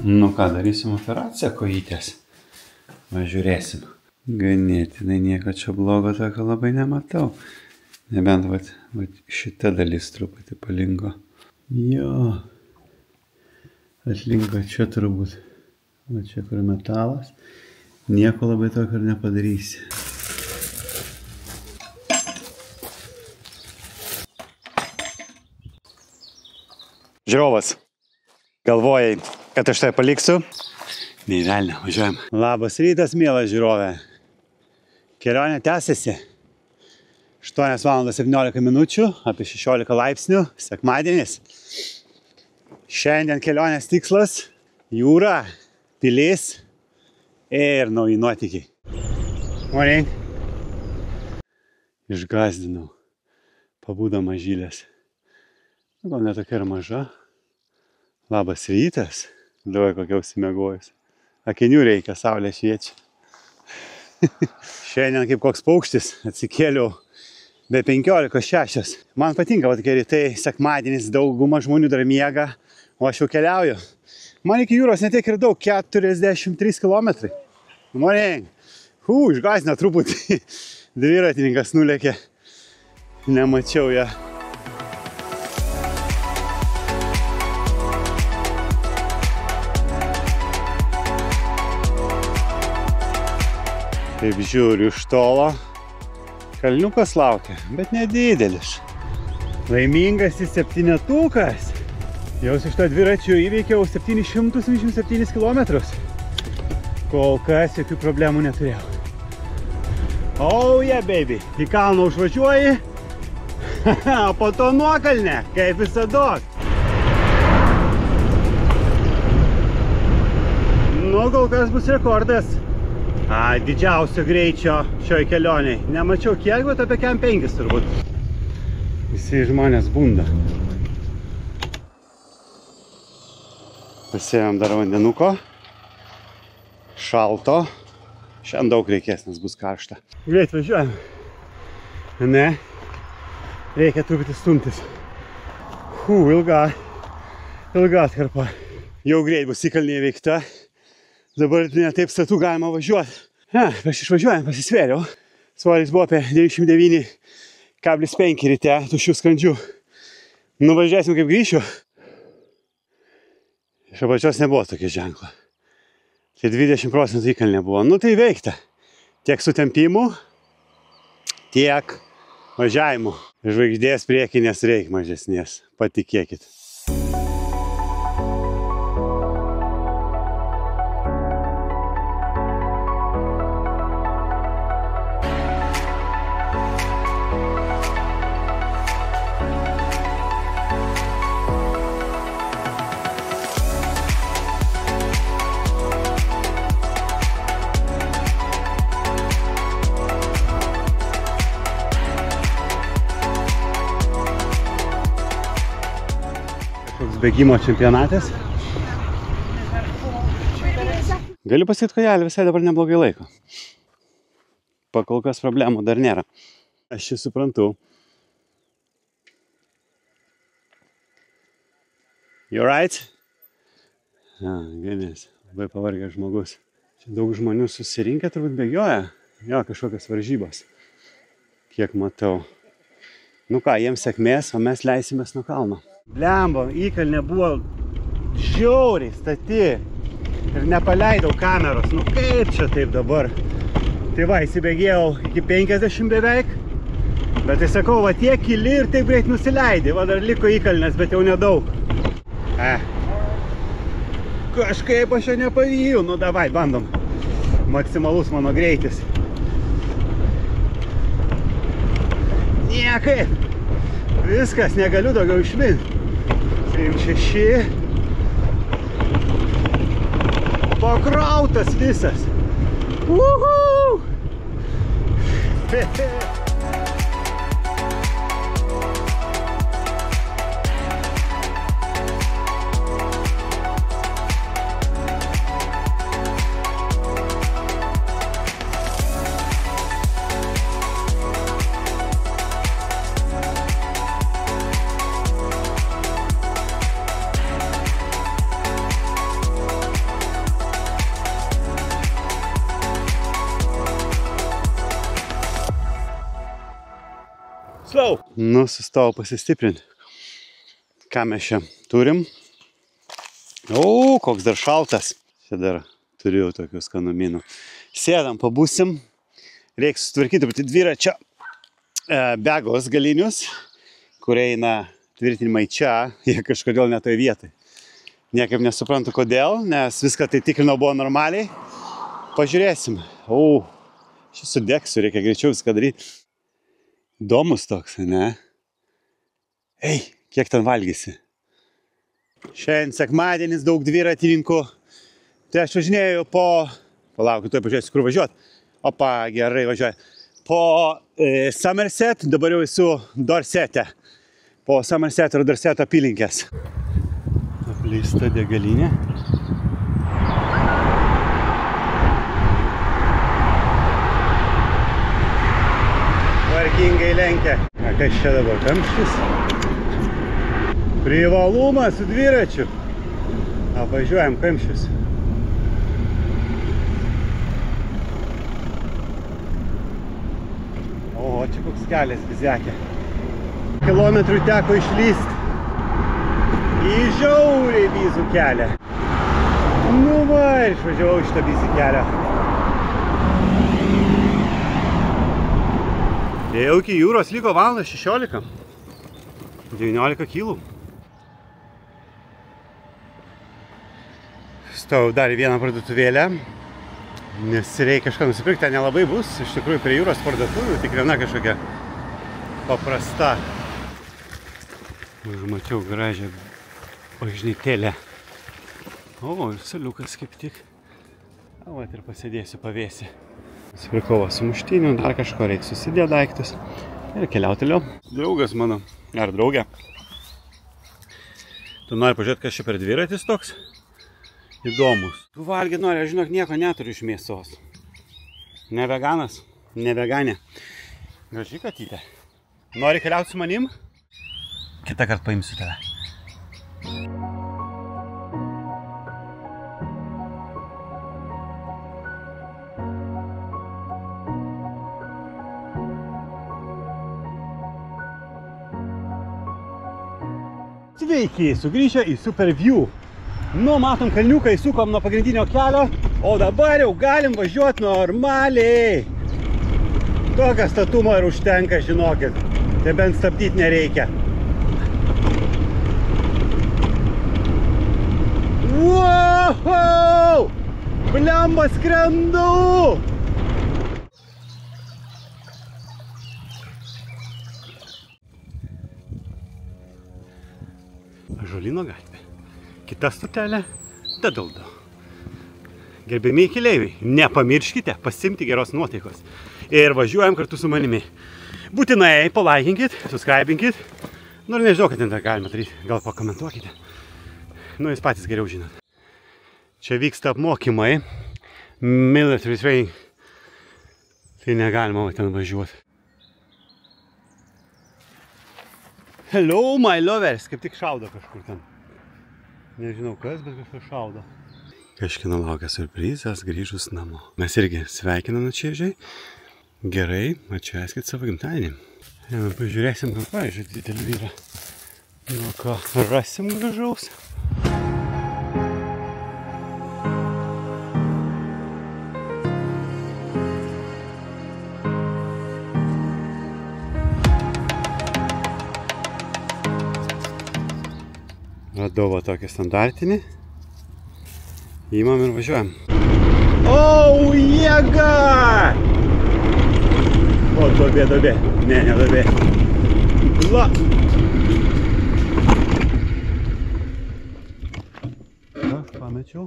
Nu ką, darysim operaciją kojytės. Važiūrėsim. Ganėtinai nieko čia blogo tokio labai nematau. Nebent vat šita dalis truputį palinko. Jo. Atlinko čia turbūt. Va čia kur metalas. Nieko labai tokio ir nepadarysi. Žiūrovas, galvojai, kad aš tai paliksiu? Nei velnio, važiuojam. Labas rytas, mielas žiūrovė. Kelionė tęsiasi. 8:17 minučių, apie 16 laipsnių, sekmadienis. Šiandien kelionės tikslas – jūra, pilis ir nauji nuotykiai. Morning. Išgazdinau. Pabudo mažylės. Gal netokia ir maža. Labas rytas. Davai kokia užsimegojus. Akinių reikia, saulė šviečia. Šiandien kaip koks paukštis atsikėliau be 15:06. Man patinka, kad rytai sekmadienis dauguma žmonių dar miega, o aš jau keliauju. Man iki jūros netiek ir daug, 43 km. Morning. Išgąsdino truputį. Dviratininkas nulėkė. Nemačiau ją. Taip žiūriu iš tolo. Kalniukas laukia, bet nedidelis. Laimingasis septynetukas. Jau su šito dviračiu įveikiau 727 km. Kol kas jokių problemų neturėjau. Oh yeah, baby. Į kalną užvažiuoji, o po to nuokalnę, kaip visados. Nu, kol kas bus rekordas. Didžiausio greičio šioj kelioniai. Nemačiau kiek, bet apie 5 turbūt. Visi žmonės bunda. Pasėjom dar vandenuko. Šalto. Šiandien daug reikės, nes bus karšta. Greit važiuojam. Ne. Reikia truputį stumtis. Ilga atkarpa. Jau greit bus įkalnė įveikta. Dabar ne taip statų galima važiuoti. Prieš išvažiuojant pasisvėriau. Svoris buvo apie 99,5 ryte tuščių skrandžių. Nuvažiuosim kaip grįšiu. Iš apačios nebuvo tokio ženklo. Tai 20% įkalnė buvo. Nu tai veikta. Tiek sutempimų, tiek važiavimų. Žvaigždės priekinės reik mažesnės. Patikėkit. Bėgimo čempionatas. Galiu pasakyti, kad Jelė visai dabar neblogai laiko. Pakol kas problemų dar nėra. Aš čia suprantu. You right? Genės, labai pavargęs žmogus. Čia daug žmonių susirinkę turbūt bėgioja. Jo, kažkokios varžybos. Kiek matau. Nu ką, jiems sėkmės, o mes leisimės nuo kalno. Blemba, įkalnė buvo žiauriai stati ir nepaleidau kameros. Nu kaip čia taip dabar? Tai va, įsibėgėjau iki 50 beveik. Bet tai sakau, va tiek kili ir taip greit nusileidai. Va dar liko įkalnės, bet jau nedaug. Kažkaip aš jo nepavijau. Nu davai, bandom. Maksimalus mano greitis. Niekaip. Viskas, negaliu daugiau išminti. 36. Pakrautas visas. Uhu! Slow. Nu, sustojau pasistiprinti. Ką mes čia turim? O, koks dar šaltas. Čia dar turiu tokių skanumynų. Sėdam, pabūsim. Reikia sutvarkyti dviračio begos galinius, kurie eina tvirtinimai čia, jie kažkodėl ne toj vietoj. Niekaip nesuprantu kodėl, nes viską tai tikrinau buvo normaliai. Pažiūrėsim. O, šis sudegsiu, reikia greičiau viską daryti. Įdomus toks, ne? Ei, kiek ten valgysi? Šiandien sekmadienis, daug dviratininkų. Tai aš važinėjau po... Palauk, tuoj pažiūrėsiu, kur važiuot. Opa, gerai važiuoju. Po Somerset, dabar jau esu Dorsete. Po Somerset ir Dorseto apylinkės. Apleista degalinė. Tvarkingai lenkia. A, kas čia dabar? Kamštis? Privalumas su dviračiu. Apvažiuojam kamščius. O, čia koks kelias bizekė. Kilometrų teko išlyst į žiauriai bizų kelią. Nu va, išvažiavau šitą bizį kelią. Jau iki jūros liko valandas 16. 19 kilų. Stau dar į vieną parduotuvėlę, nes reikia kažką nusipirkti, ten nelabai bus, iš tikrųjų prie jūros parduotuvių, tik viena kažkokia paprasta. Užmačiau gražią bažnytėlę. O, ir saliukas kaip tik. O, vat ir pasėdėsiu pavėsi. Nusipirkau sumuštinių, dar kažko reikia susidėti daiktus ir keliauti toliau. Draugas mano, ar draugė. Tu nori pažiūrėti, kas čia per dviratis toks? Įdomus. Tu valgy nori, aš žinok, nieko neturiu iš mėsos. Ne veganas, ne veganė. Graži katytė. Nori keliauti su manim? Kitą kartą paimsiu tave. Sveiki, sugrįžę į Superview. Nu, matom kalniuką, įsukom nuo pagrindinio kelio, o dabar jau galim važiuoti normaliai. Tokio statumo ir užtenka, žinokit. Tai bent stabdyti nereikia. Wow! Blemba, skrendu! Ąžuolyno gatvė. Kita stotelė – Dadaldo. Gerbėmiai keleiviai, nepamirškite pasiimti geros nuotaikos. Ir važiuojam kartu su manimi. Būtinai palaikinkit, subscribinkit. Nu ir nežinau, kad ten dar galima daryti. Gal pakomentuokite. Nu, jūs patys geriau žinot. Čia vyksta apmokymai. Military training. Tai negalima ten važiuoti. Hello, my lovers. Kaip tik šaudo kažkur ten. Nežinau kas, bet kažkas šaudo. Kažkino laukia surprizas grįžus namo. Mes irgi sveikiname čiežiai. Gerai, atšvęskit savo gimtadienį. Pažiūrėsim, pavyzdžiui, didelį vyrą. Nu ką, rasim gražaus. Radau va tokį standartinį. Įmam ir važiuojam. O, jėga! O, duobė. Ne, duobė. La! Ką, pamečiau?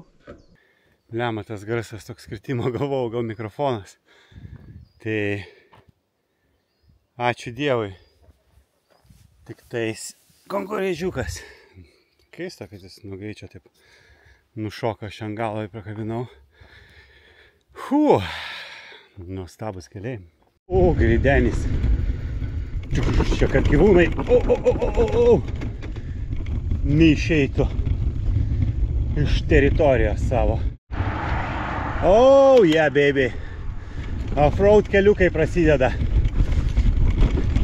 Lemma, tas garsas toks skirtimo, galvojau, gal mikrofonas. Tai ačiū Dievui. Tik tais konkurežiukas. Keista, kad jis nuo greičio taip nušoka, aš ant galą prakabinau. Nuostabus keliai. O, greidenis. Čia kad gyvūnai. O. Neišeitų iš teritorijos savo. Oh, yeah, baby. Off-road keliukai prasideda.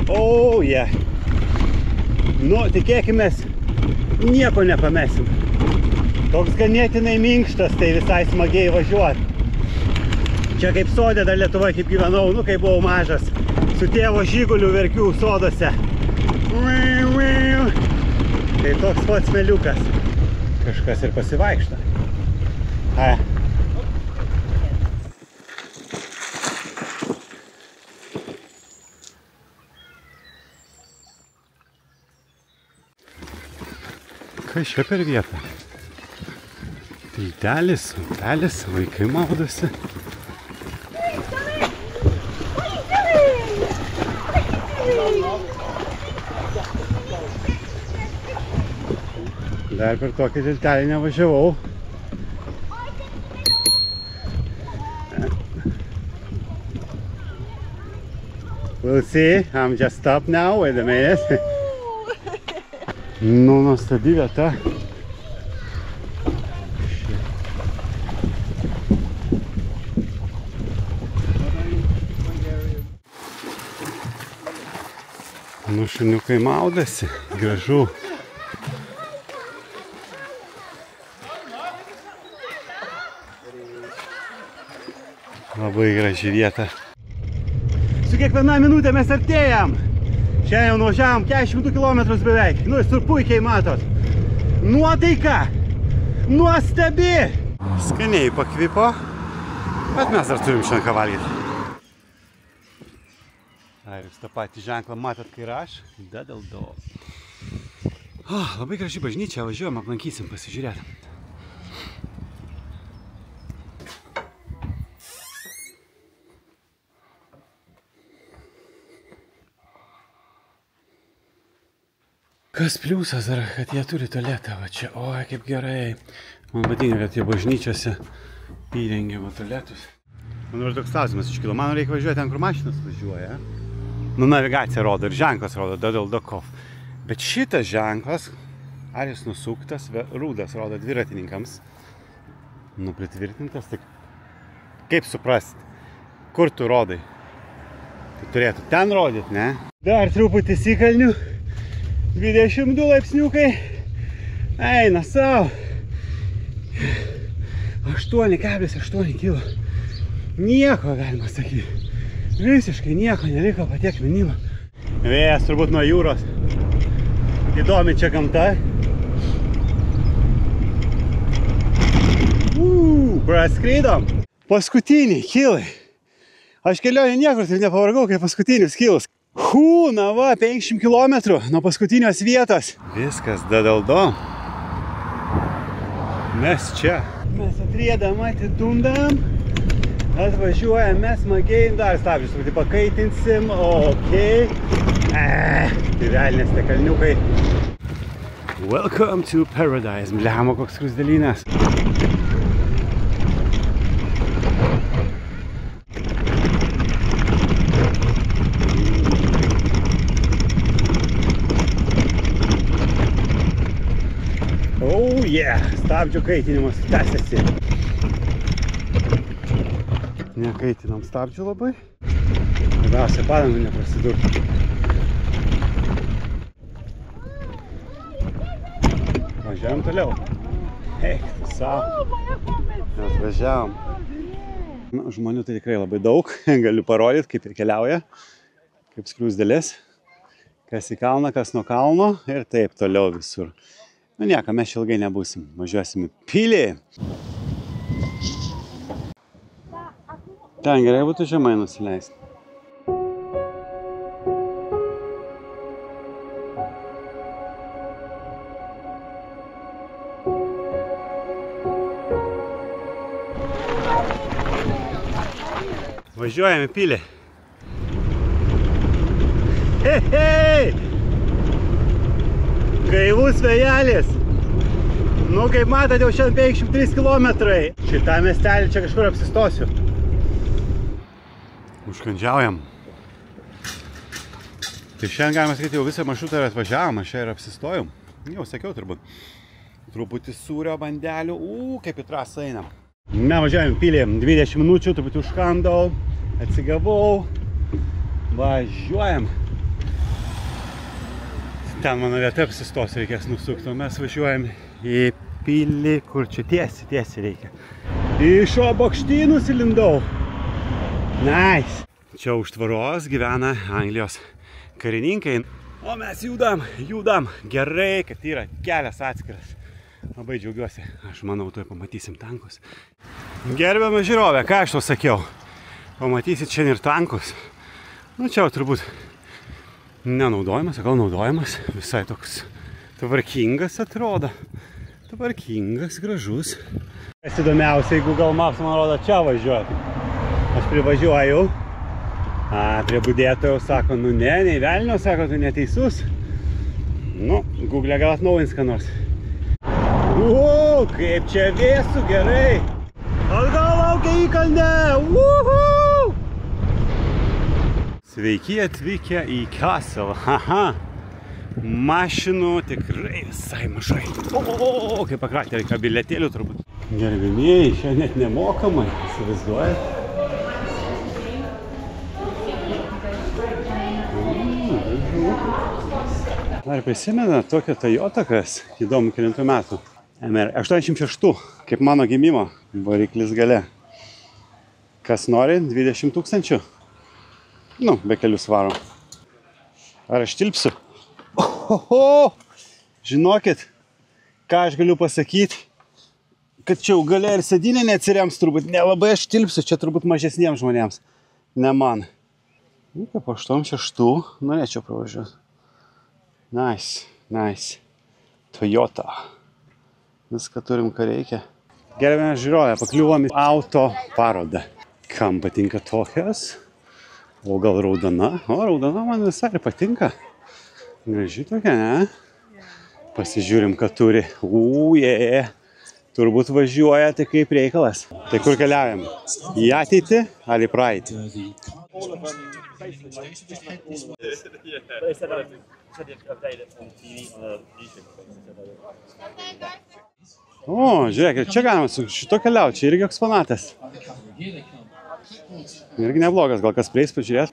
Oh, yeah. Nu, tikėkimės, nieko nepamesim. Toks ganėtinai minkštas, tai visai smagiai važiuoti. Čia kaip sodė dar Lietuvoje, kaip gyvenau, nu, kai buvau mažas. Su tėvo žiguliu Verkių soduose. Tai toks pats smeliukas. Kažkas ir pasivaikšta. Kas čia per vietą? Tiltelis, upelis, vaikai maudosi. Dar per tokį tiltelį nevažiavau. We'll see, I'm just stopped now, wait a minute. Nu, nuostabi vieta. Nu, šuniukai maudasi, gražu. Labai graži vieta. Su kiekviena minutė mes artėjam. Šiandien nuvažiavom 42 km beveik. Nu, jūs tur puikiai matot. Nuotaika. Nuostabi. Skaniai pakvipo. Bet mes dar turim šiandien ką valgyti. Ar jūs tą patį ženklą matot, kai ir aš? Dadeldo. Labai graži bažnyčia. Važiuojam, aplankysim, pasižiūrėt. Kas pliusas dar, kad jie turi tualetą va čia. Oi, kaip gerai. Man patinka, kad jie bažnyčiose įrengia va tualetus. Man ir toks klausimas iškilo. Man reikia važiuoti ten, kur mašinas važiuoja. Nu, navigacija rodo ir ženklas rodo Dadeldokov. Bet šitas ženklas, ar jis nusuktas, rūdas rodo dviratininkams. Nu, pritvirtintas, tai kaip suprast, kur tu rodai? Tai turėtų ten rodyti, ne? Dar truputį įkalnių. 22 laipsniukai. Eina savo. 8,8 kilo. Nieko galima sakyti. Visiškai nieko neliko patiek minimo. Vėjas turbūt nuo jūros. Įdomi čia gamta. Praskrydom. Paskutiniai kilai. Aš kelionį niekur taip nepavargau, kaip paskutinius kilus. Na va, 50 km nuo paskutinios vietos. Viskas Dadeldo. Mes čia. Mes atriedam, atidundam. Atvažiuojam, mes smagiai dar stabdžius, truputį pakaitinsim. Okei. Tai velnės tie kalniukai. Welcome to paradise. Bliamo, koks skruzdėlynas. Oh yeah, stabdžių kaitinimas tęsiasi. Nekaitinam stabdžių labai. Labiausiai padangų neprasidurti. Važiavam toliau. Eik, tu savo. Mes važiavam. Na, žmonių tai tikrai labai daug. Galiu parodyti, kaip ir keliauja. Kaip skruzdėlės. Kas į kalną, kas nuo kalno. Ir taip toliau visur. Nu nieko, mes čia ilgai nebūsim. Važiuosim į pilį. Ten gerai būtų žemai nusileisti. Važiuojam į pilį. Hei, hei! Gaivus vėjelis. Nu, kaip matot, jau šiandien 53 kilometrai. Šitą miestelį čia kažkur apsistosiu. Užkandžiaujam. Tai šiandien galima sakyti, jau visą maršrutą ir atvažiavom, aš čia ir apsistojom. Jau sakiau turbūt. Truputį sūrio bandelių. Kaip į trasą einam. Na, važiuojam pilį. 20 minučių, truputį užkandau. Atsigavau. Važiuojam. Ten mano vieta apsistos, reikės nusukti, o mes važiuojam į pilį, kur čia tiesiai reikia. Iš bokštynus įlindau. Nice. Čia už tvaros gyvena Anglijos karininkai. O mes judam. Gerai, kad yra kelias atskiras. Labai džiaugiuosi. Aš manau, tuoj pamatysim tankus. Gerbiama žiūrovė, ką aš tau sakiau? Pamatysit šiandien ir tankus. Nu, čia turbūt nenaudojamas, gal naudojamas. Visai toks tvarkingas atrodo. Tvarkingas, gražus. Kas įdomiausia, Google Maps man rodo čia važiuoti. Aš privažiuoju. Prie budėtojo sako, nu ne, nei velnio, sako, tu neteisus. Nu, Google gal atnaujins ką nors. Kaip čia vėsu, gerai. Atgal laukia įkalnė. Sveiki atvykę į Castle. Mašinų tikrai visai mažai. Kaip pakratė, reikia bilietėlių turbūt. Gerbimieji, čia net nemokamai, įsivaizduojat. Ar prisimena tokią Toyota, kas įdomu kelintų metų? MR 86, kaip mano gimimo, variklis gale. Kas nori, 20 000? Nu, be kelių svarų. Ar aš tilpsiu? Žinokit, ką aš galiu pasakyti, kad čia jau gale ir sėdynė neatsirems turbūt. Nelabai aš tilpsiu, čia turbūt mažesniems žmonėms, ne man. Nu, kaip 86, norėčiau pravažiuoti. Nice. Toyota. Viską turim, ką reikia. Gerbėme žiūrovę, pakliuvom į auto parodą. Kam patinka tokias? O gal raudona? O, raudona man visai patinka. Graži tokia, ne? Pasižiūrim, ką turi. Turbūt važiuoja, tai kaip reikalas. Tai kur keliaujam? Į ateitį ar į praeitį? O, žiūrėkit, čia galima su šito keliauti, čia irgi eksponatas. Irgi neblogas, gal kas prieis pažiūrėt.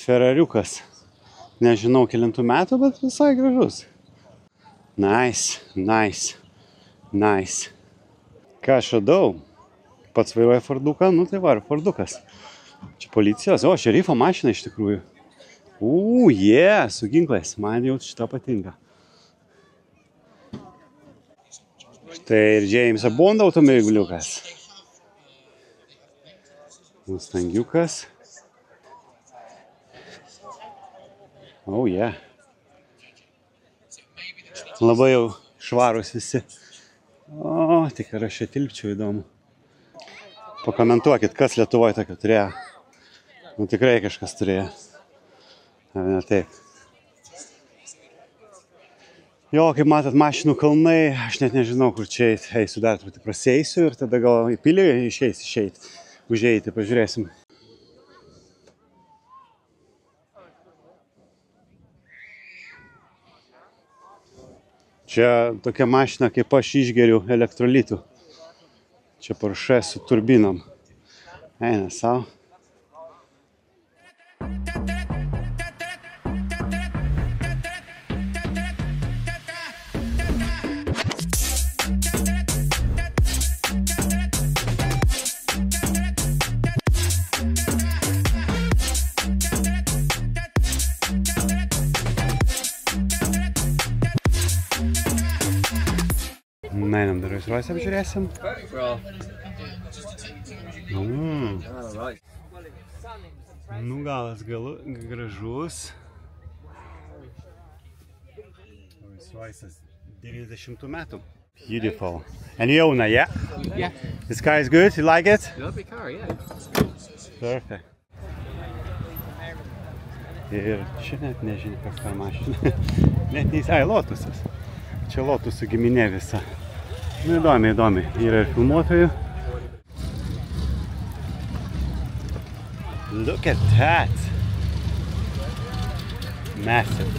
Ferrariukas. Nežinau kelintų metų, bet visai gražus. Nice. Ką aš radau? Pats vairuoja Forduką, nu tai va, Fordukas. Čia policijos, o, šerifo mašina iš tikrųjų. Su ginklais, man jau šitą patinka. Štai ir Jameso Bondo automobiliukas. Mustangiukas. Labai jau švarūs visi. O, tik ar aš čia tilpčiau, įdomu. Pakomentuokit, kas Lietuvoje tokio turėjo. Nu, tikrai kažkas turėjo. Ar ne taip? Jo, kaip matot, mašinų kalnai, aš net nežinau, kur čia eit. Eisiu dar truputį prasieisiu ir tada gal į pilį užeiti, pažiūrėsim. Čia tokia mašina, kaip aš išgeriu elektrolitų. Čia Porsche su turbinom. Eina savo. Einam dar Rolls apžiūrėsim. Galas gražus. Rolls 90 metų. Beautiful. And you own it, yeah? Yeah. This car is good? You like it? Lovely car, yeah. Perfect. Ir čia net nežinau, kas ta mašina. Net neįs... Lotusas. Čia Lotusų giminė visa. Nu, įdomi. Yra ir filmuotojų. Look at that. Massive.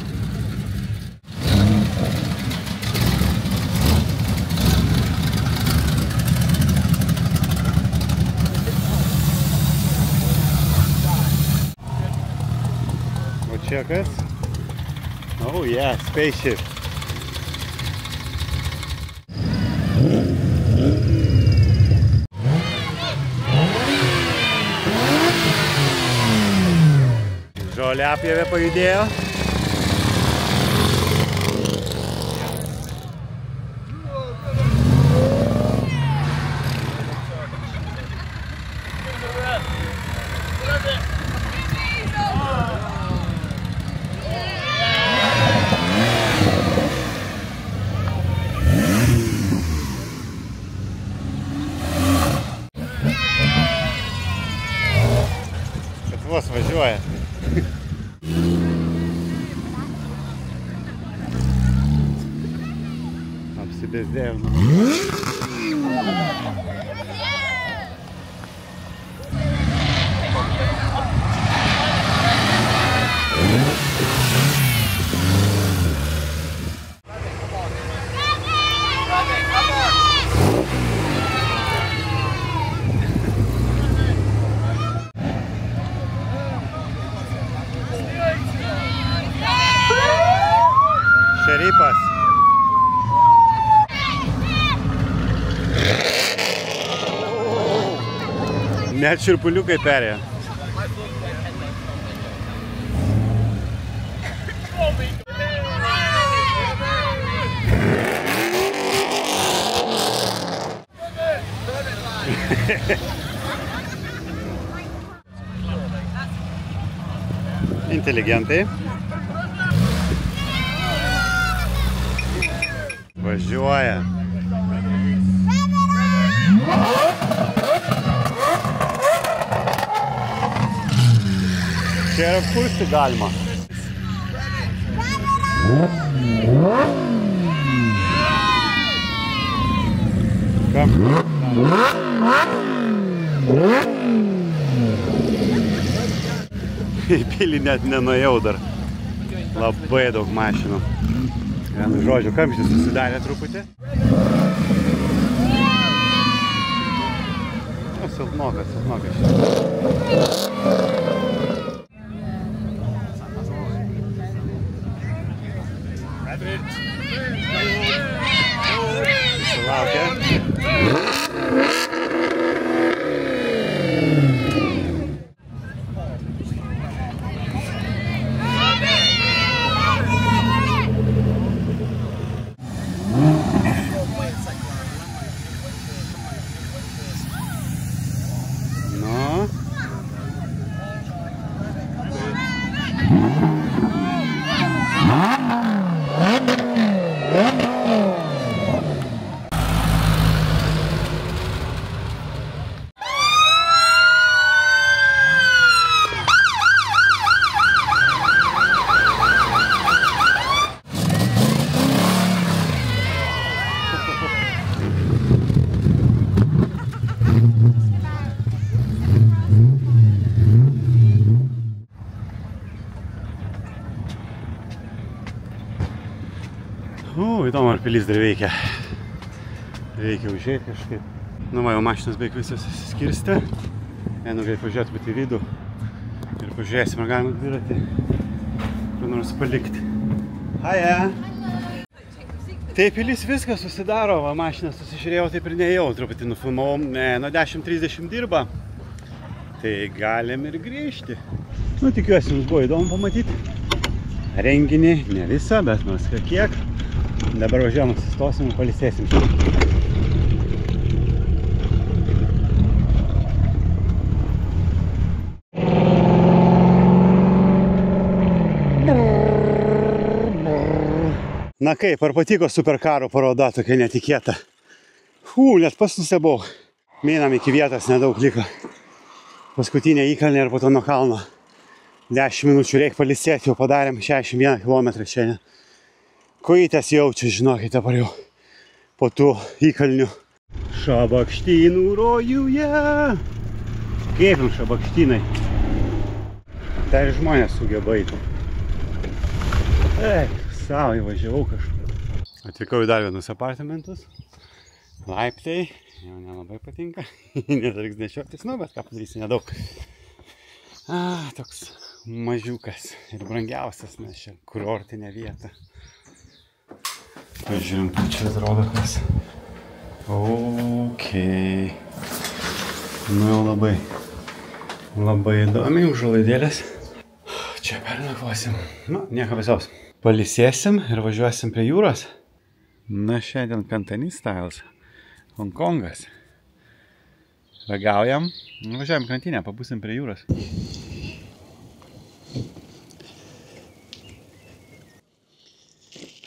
čia kas? Oh yeah, spaceship. Žoliapjovė pajudėjo. Kad vos važiuoja. Apsibezdėjau. Šeripas. Net širpuliukai perėjo. Inteligentai. Važiuoja. Čia ir apkursti galima. Kam? Į pilį net nenuėjau dar. Labai daug mašinų. Vienu žodžiu, kamštis susidarė truputį. Silpnokas šitas. Susilaukia. Įdomu, ar pilis dar veikia. Reikia užėti kažkaip. Nu, va, jau mašinas beveik visos įsiskirstė. Vienu greit pažiūrėti būt į vidų. Ir pažiūrėsim, ar galima dviratį kur nors palikti. Haja! Tai pilis viskas susidaro, va, mašiną susižiūrėjau, taip ir neėjau. Truputį nufilmavau, nuo 10:30 dirba. Tai galim ir grįžti. Nu, tikiuosi, jums buvo įdomu pamatyti renginį. Ne visą, bet nors kiek. Dabar važiuojam, sustosim ir pailsėsim. Na kaip, ar patiko superkaro paroda tokia netikėta? Net pats nustebau. Meinam iki vietos, nedaug liko. Paskutinė įkalnė ir po to nuo kalno. 10 minučių reikia pailsėti, jau padarėm 61 km šiandien. Kojytės jaučiu, žinokit, dabar jau po tų įkalnių. Šabakštynų rojuje. Kaip jums šabakštynai? Tai ir žmonės sugeba įti. Savo įvažiavau kažkur. Atvykau į dar vienus apartamentus. Laiptai. Jau nelabai patinka. Neturiks nešiotis, nu, bet ką padarysi, nedaug. Toks mažiukas ir brangiausias, nes čia kurortinė vieta. Pažiūrim, kad čia atrodo kas. Okei. Nu jau labai įdomiai, užuolaidėlės. Čia pernakvosim. Nu, nieko visaus. Palisėsim ir važiuosim prie jūros. Na, šiandien Cantonese styles. Hongkongas. Ragaujam. Važiuojam krantinę, pabūsim prie jūros.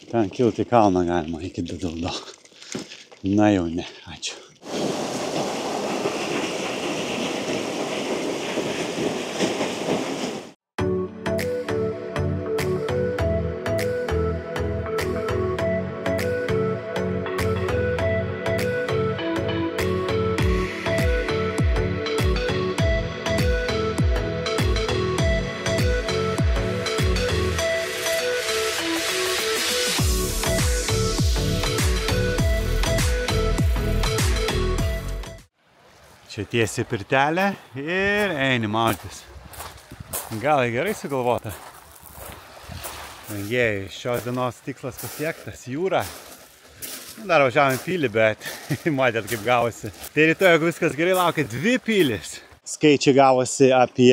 Ten kilti į kalną galima iki Didaldo. Na jau ne, ačiū. Čia tiesi pirtelę ir eini maudytis. Gal gerai sugalvota. Rengėjai, šios dienos tikslas pasiektas - jūra. Dar važiavom pilį, bet matėt kaip gavosi. Tai rytoj, jeigu viskas gerai, laukia 2 pilis. Skaičiai gavosi apie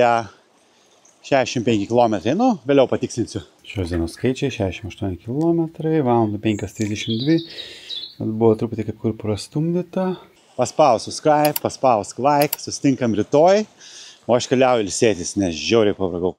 65 km, nu, vėliau patikslinsiu. Šios dienos skaičiai 68 km, valandų 5:32. Buvo truputį kaip kur prastumdyta. Paspaus subscribe, paspausk like, susitinkam rytoj, o aš keliauju ilsėtis, nes žiauriai pavargau.